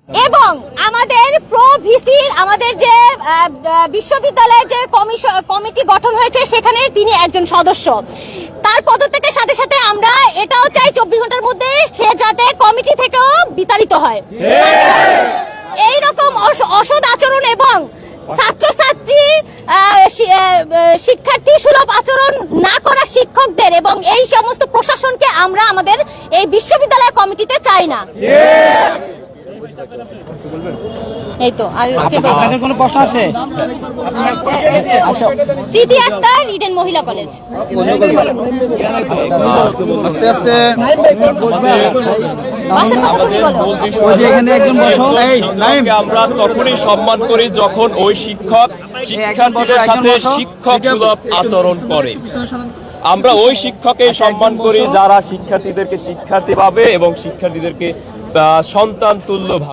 এবং আমাদের প্রো-ভিসির আমাদের যে বিশ্ববিদ্যালয়ের যে কমিটি গঠন হয়েছে সেখানে তিনি একজন সদস্য। তার পদত্যাগের সাথে সাথে আমরা এটাও চাই 24 ঘন্টার মধ্যে সে যাতে কমিটি থেকেও বিতাড়িত হয়। এইরকম অসৎ আচরণ এবং ছাত্রছাত্রী শিক্ষার্থী সুলভ আচরণ না করা শিক্ষকদের এবং এই সমস্ত প্রশাসনকে আমরা আমাদের এই বিশ্ববিদ্যালয় কমিটিতে চাই না। এই তো আর আপনাদের কোনো প্রশ্ন আছে? স্মৃতি আক্তার, ইডেন মহিলা কলেজ। আস্তে আস্তে আমরা তখনই সম্মান করি যখন ওই শিক্ষক শিক্ষার্থীদের সাথে শিক্ষক সুলভ আচরণ করে। আমরা ওই শিক্ষককে সম্মান করি যারা শিক্ষার্থীদেরকে শিক্ষার্থী ভাবে এবং শিক্ষার্থীদেরকে সন্তান তুল্য ভাবে।